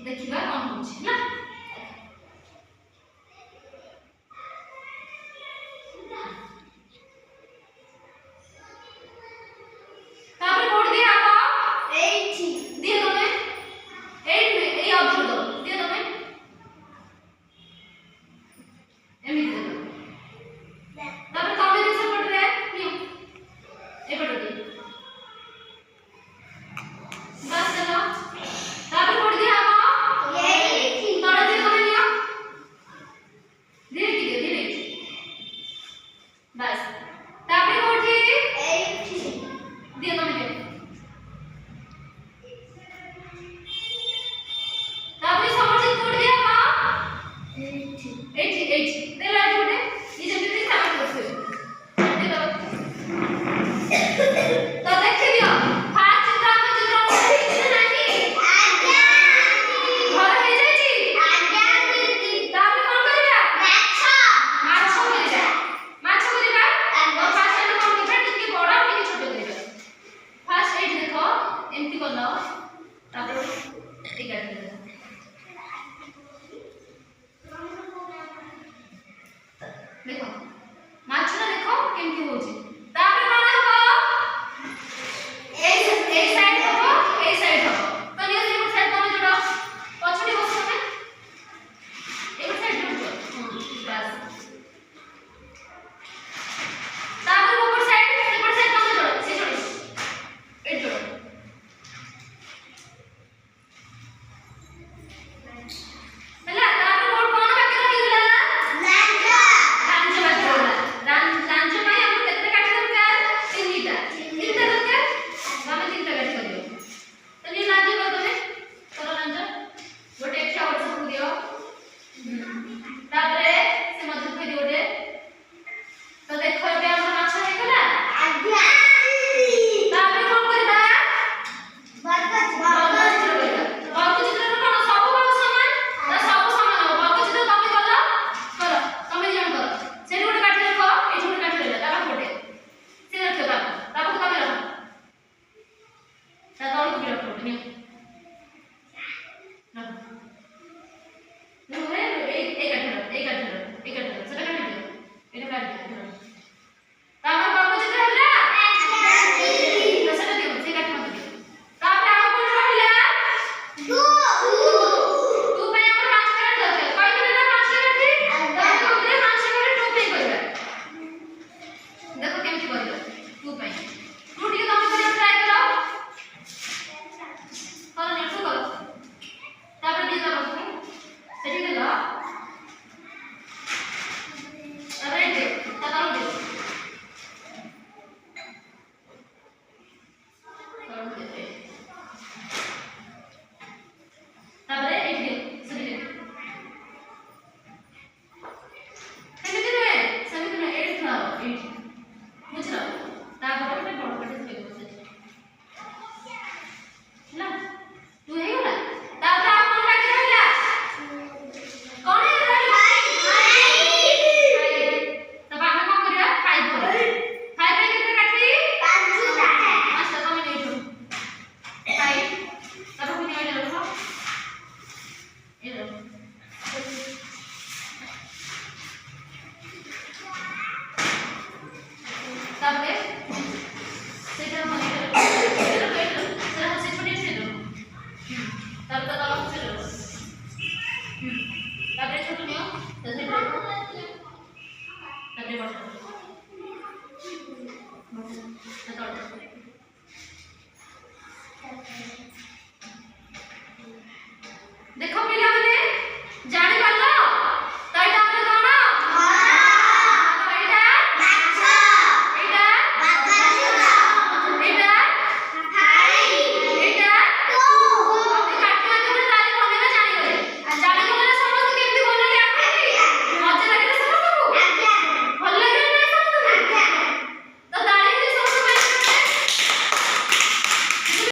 देखिबा कौन होछि ना तापर कोड दिया आप 8 दिए तमे 8 में ए ऑब्जेक्ट दो दिए तमे एमि दे दो तापर तमे दिस पट रे नियो ए पट दे बस चलो तापर कोड दिया आप 8 तोड़ दिए तमे नियो धीरे बस तापर कोड 8 दिए तमे दे तापर समझ कोड दिया आप 8 दे ला जोड़े ये जब भी सामान करते दे दो तो देखिए दियो फास्ट चित्र में चित्र ठीक नहीं आज्ञा घर हे जाई छी आज्ञा दीदी तापर कोन करबा माछ करबा और फास्ट में कोन करबा टिके बड़ा टिके छोट करबा फास्ट एट देखो एमती करलो तापर ठीक है देखो माछ ना देखो केमती होची तापर कोन हो ए साइड हो ए साइड हो तो नियो से साइड तमे जोड़ो पछडी बस तमे एक साइड जोड़ो बस तापर ऊपर साइड तमे जोड़ो से जोड़ो ए जोड़ो ହେଲା तापर कोड कोन बाकी रहि गेला लांज बाकी रहला लांज ପାଇଁ हम केते काठी दरकार तीनटा दरकार हम तीनटा काठी करियो तो नि लांज कर तमे करो लांज गोटे एक्स्ट्रा और सब दियो ताପରେ से मध्य पे जोड़े तो देखो ଏବେ हम माछ हे गेला आज्ञा ताପରେ कोन करबा वर्ग चित्र कोन सब भाग समान ना सब समान हो वर्ग चित्र तमे करो तमे जण करो से गोटे काठी रखो ए गोटे काठी रहला तापर गोटे से रखो तापर तमे रखो ता तळକୁ भी रखो